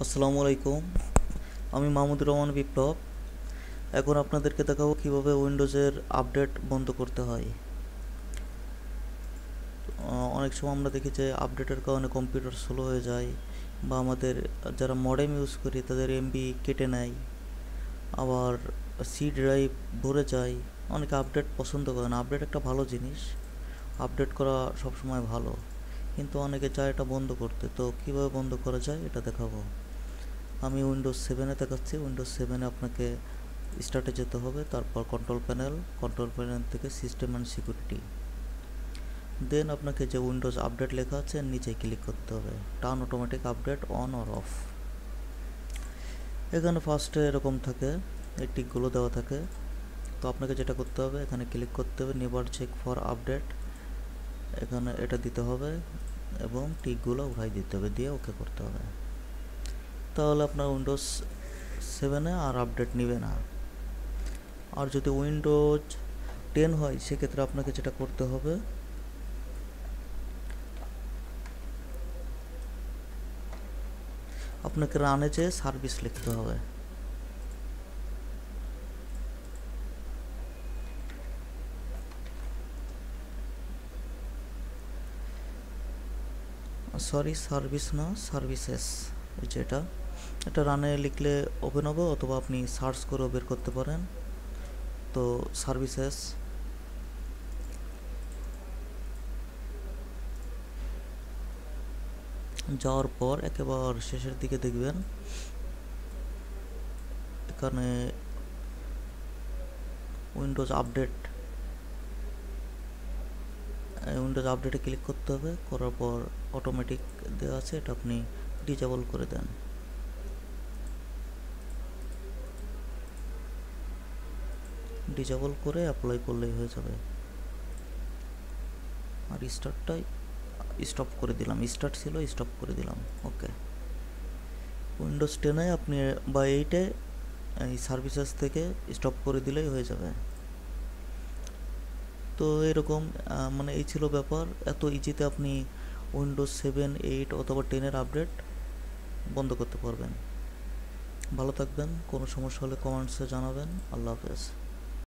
আসসালামু আলাইকুম। আমি মাহমুদুর রহমান বিপ্লব। এখন আপনাদেরকে দেখাবো কিভাবে উইন্ডোজের আপডেট বন্ধ করতে হয়। অনেক সময় আমরা দেখি যে আপডেটের কারণে কম্পিউটার স্লো হয়ে যায়, বা আমাদের যারা মডেম ইউজ করি তাদের এমবি কেটে নেয়, আবার সি ড্রাইভ ভরে যায়। অনেকে আপডেট পছন্দ করে না। আপডেট একটা ভালো জিনিস, আপডেট করা সবসময় ভালো, কিন্তু অনেকে চায় এটা বন্ধ করতে। তো কিভাবে বন্ধ করা যায় এটা দেখাবো। আমি উইন্ডোজ 7-এ দেখাচ্ছি। উইন্ডোজ 7-এ আপনাকে স্টার্টে যেতে হবে, তারপর কন্ট্রোল প্যানেল থেকে সিস্টেম অ্যান্ড সিকিউরিটি, দেন আপনাকে যে উইন্ডোজ আপডেট লেখা আছে নিচে ক্লিক করতে হবে, turn automatic update on or of. এখানে ফার্স্টে এরকম থাকে, এই টিকগুলো দেওয়া থাকে। তো আপনাকে যেটা করতে হবে, এখানে ক্লিক করতে হবে, নেভার চেক ফর আপডেট, এখানে এটা দিতে হবে এবং টিকগুলো উঠাই দিতে হবে, দিয়ে ওকে করতে হবে। তাহলে আপনার উইন্ডোজ 7-এ আর আপডেট নেবে না। আর যদি উইন্ডোজ 10 হয়, সেক্ষেত্রে আপনাকে যেটা করতে হবে, আপনাকে রানে যে সার্ভিস লিখতে হবে। সরি, সার্ভিস না, সার্ভিসেস। এই যে এটা রানে লিখলে ওপেন হবে, অথবা আপনি সার্চ করেও বের করতে পারেন। তো সার্ভিসেস যাওয়ার পর একেবারে শেষের দিকে দেখবেন এখানে উইন্ডোজ আপডেটে ক্লিক করতে হবে। করার পর অটোমেটিক দেওয়া আছে, এটা আপনি ডিজেবল করে দেন। ডিজেবল করে অ্যাপ্লাই করলেই হয়ে যাবে। আর স্টার্টটাই স্টপ করে দিলাম, স্টার্ট ছিল স্টপ করে দিলাম। ওকে। উইন্ডোজ 10-এ আপনি বা 8-এ এই সার্ভিসেস থেকে স্টপ করে দিলেই হয়ে যাবে। তো এরকম মানে এই ছিল ব্যাপার। এত ইজিতে আপনি উইন্ডোজ 7, 8 অথবা 10-এর আপডেট বন্ধ করতে পারবেন। ভালো থাকবেন। কোনো সমস্যা হলে কমেন্টসে জানাবেন। আল্লাহ হাফেজ।